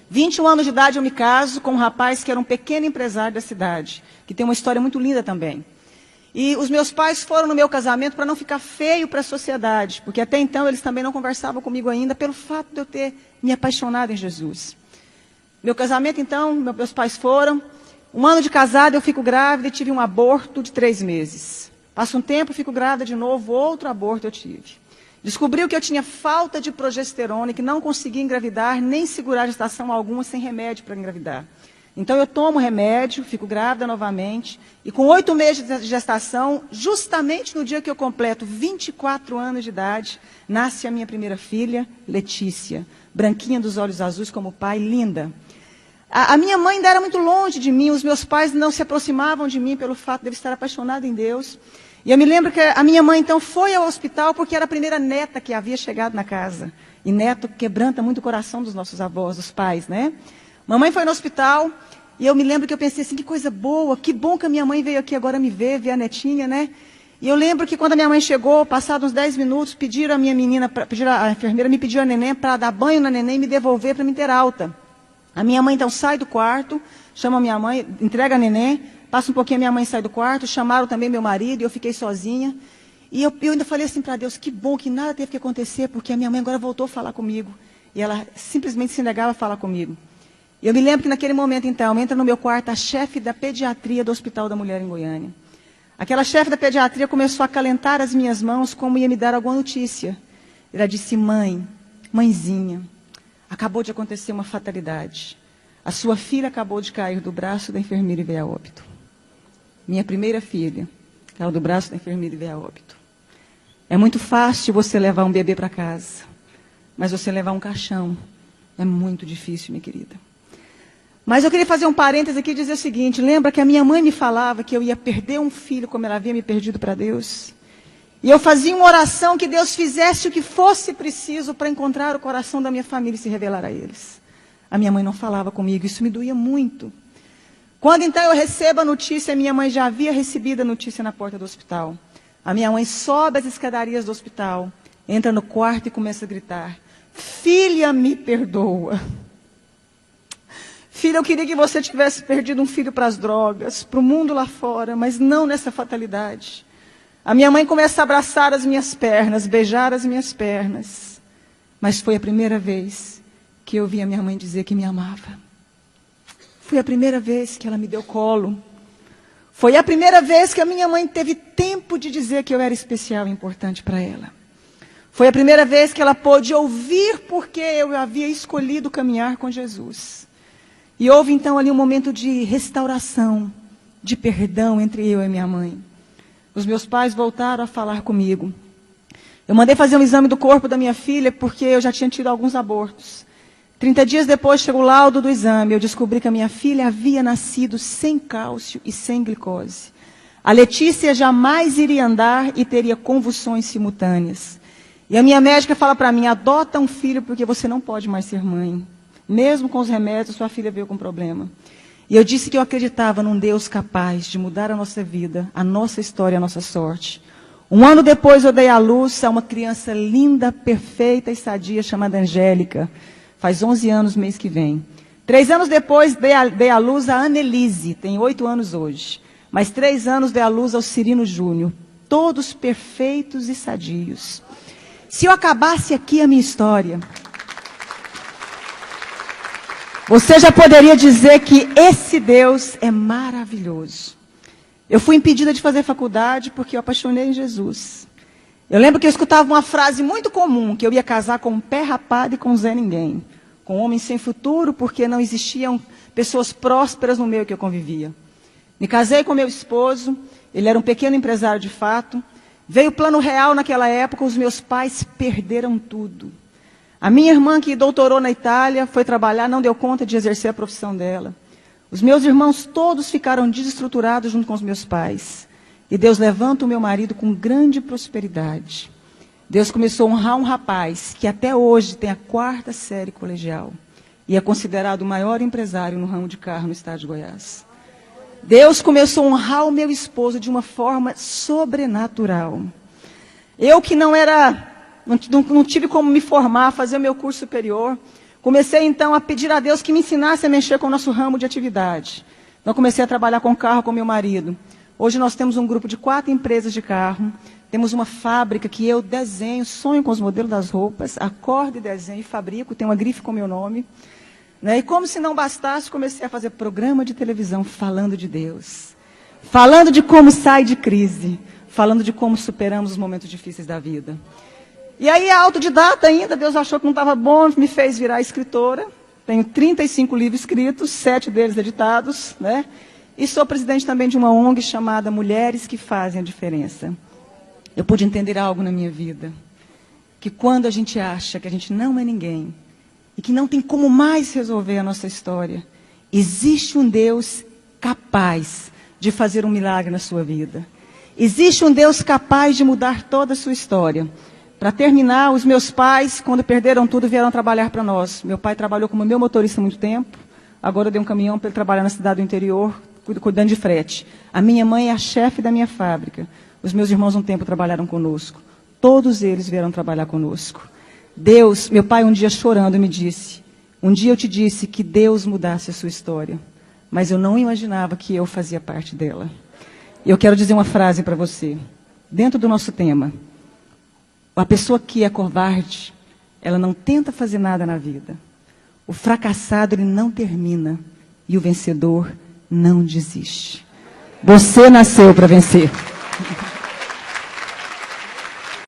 21 anos de idade eu me caso com um rapaz que era um pequeno empresário da cidade, que tem uma história muito linda também. E os meus pais foram no meu casamento para não ficar feio para a sociedade, porque até então eles também não conversavam comigo ainda pelo fato de eu ter me apaixonado em Jesus. Meu casamento, então, meus pais foram. 1 ano de casada, eu fico grávida e tive um aborto de 3 meses. Passa um tempo, fico grávida de novo, outro aborto eu tive. Descobriu que eu tinha falta de progesterona e que não conseguia engravidar, nem segurar gestação alguma sem remédio para engravidar. Então eu tomo remédio, fico grávida novamente, e com 8 meses de gestação, justamente no dia que eu completo 24 anos de idade, nasce a minha primeira filha, Letícia, branquinha dos olhos azuis como o pai, linda. A minha mãe ainda era muito longe de mim, os meus pais não se aproximavam de mim pelo fato de eu estar apaixonada em Deus. E eu me lembro que a minha mãe, então, foi ao hospital porque era a primeira neta que havia chegado na casa. E neto quebranta muito o coração dos nossos avós, dos pais, né? Mamãe foi no hospital e eu me lembro que eu pensei assim, que coisa boa, que bom que a minha mãe veio aqui agora me ver a netinha, né? E eu lembro que quando a minha mãe chegou, passados uns 10 minutos, pediram a minha menina, a enfermeira me pediu a neném para dar banho na neném e me devolver para me ter alta. A minha mãe, então, sai do quarto, chama a minha mãe, entrega a neném, passa um pouquinho, a minha mãe sai do quarto, chamaram também meu marido, e eu fiquei sozinha. E eu ainda falei assim para Deus, que bom que nada teve que acontecer, porque a minha mãe agora voltou a falar comigo. E ela simplesmente se negava a falar comigo. E eu me lembro que naquele momento, então, entra no meu quarto a chefe da pediatria do Hospital da Mulher em Goiânia. Aquela chefe da pediatria começou a acalentar as minhas mãos como ia me dar alguma notícia. Ela disse, mãezinha, acabou de acontecer uma fatalidade. A sua filha acabou de cair do braço da enfermeira e veio a óbito. Minha primeira filha caiu do braço da enfermeira e veio a óbito. É muito fácil você levar um bebê para casa, mas você levar um caixão é muito difícil, minha querida. Mas eu queria fazer um parêntese aqui e dizer o seguinte, lembra que a minha mãe me falava que eu ia perder um filho como ela havia me perdido para Deus? E eu fazia uma oração que Deus fizesse o que fosse preciso para encontrar o coração da minha família e se revelar a eles. A minha mãe não falava comigo, isso me doía muito. Quando então eu recebo a notícia, a minha mãe já havia recebido a notícia na porta do hospital. A minha mãe sobe as escadarias do hospital, entra no quarto e começa a gritar, filha, me perdoa. Filha, eu queria que você tivesse perdido um filho para as drogas, para o mundo lá fora, mas não nessa fatalidade. A minha mãe começa a abraçar as minhas pernas, beijar as minhas pernas. Mas foi a primeira vez que eu ouvi a minha mãe dizer que me amava. Foi a primeira vez que ela me deu colo. Foi a primeira vez que a minha mãe teve tempo de dizer que eu era especial e importante para ela. Foi a primeira vez que ela pôde ouvir porque eu havia escolhido caminhar com Jesus. E houve então ali um momento de restauração, de perdão entre eu e minha mãe. Os meus pais voltaram a falar comigo. Eu mandei fazer um exame do corpo da minha filha porque eu já tinha tido alguns abortos. 30 dias depois chegou o laudo do exame. Eu descobri que a minha filha havia nascido sem cálcio e sem glicose. A Letícia jamais iria andar e teria convulsões simultâneas. E a minha médica fala para mim, adota um filho porque você não pode mais ser mãe. Mesmo com os remédios, sua filha veio com problema. E eu disse que eu acreditava num Deus capaz de mudar a nossa vida, a nossa história, a nossa sorte. 1 ano depois eu dei à luz a uma criança linda, perfeita e sadia chamada Angélica. Faz 11 anos mês que vem. 3 anos depois dei à luz a Annelise, tem 8 anos hoje. Mais 3 anos dei à luz ao Cirino Júnior. Todos perfeitos e sadios. Se eu acabasse aqui a minha história, você já poderia dizer que esse Deus é maravilhoso. Eu fui impedida de fazer faculdade porque eu apaixonei em Jesus. Eu lembro que eu escutava uma frase muito comum, que eu ia casar com um pé rapado e com um Zé Ninguém. Com um homem sem futuro, porque não existiam pessoas prósperas no meio que eu convivia. Me casei com meu esposo, ele era um pequeno empresário de fato. Veio o plano real naquela época, os meus pais perderam tudo. A minha irmã, que doutorou na Itália, foi trabalhar, não deu conta de exercer a profissão dela. Os meus irmãos todos ficaram desestruturados junto com os meus pais. E Deus levanta o meu marido com grande prosperidade. Deus começou a honrar um rapaz que até hoje tem a 4ª série colegial. E é considerado o maior empresário no ramo de carro no estado de Goiás. Deus começou a honrar o meu esposo de uma forma sobrenatural. Eu que não tive como me formar, fazer o meu curso superior. Comecei, então, a pedir a Deus que me ensinasse a mexer com o nosso ramo de atividade. Então, comecei a trabalhar com carro com meu marido. Hoje nós temos um grupo de 4 empresas de carro. Temos uma fábrica que eu desenho, sonho com os modelos das roupas, acordo e desenho e fabrico, tem uma grife com meu nome. Né? E como se não bastasse, comecei a fazer programa de televisão falando de Deus. Falando de como sai de crise. Falando de como superamos os momentos difíceis da vida. E aí, autodidata ainda, Deus achou que não estava bom, me fez virar escritora. Tenho 35 livros escritos, 7 deles editados, né? E sou presidente também de uma ONG chamada Mulheres que Fazem a Diferença. Eu pude entender algo na minha vida, que quando a gente acha que a gente não é ninguém, e que não tem como mais resolver a nossa história, existe um Deus capaz de fazer um milagre na sua vida. Existe um Deus capaz de mudar toda a sua história. Para terminar, os meus pais, quando perderam tudo, vieram trabalhar para nós. Meu pai trabalhou como meu motorista há muito tempo. Agora eu dei um caminhão para ele trabalhar na cidade do interior, cuidando de frete. A minha mãe é a chefe da minha fábrica. Os meus irmãos um tempo trabalharam conosco. Todos eles vieram trabalhar conosco. Deus, meu pai um dia chorando me disse, um dia eu te disse que Deus mudasse a sua história, mas eu não imaginava que eu fazia parte dela. Eu quero dizer uma frase para você, dentro do nosso tema. A pessoa que é covarde, ela não tenta fazer nada na vida. O fracassado, ele não termina. E o vencedor não desiste. Você nasceu para vencer.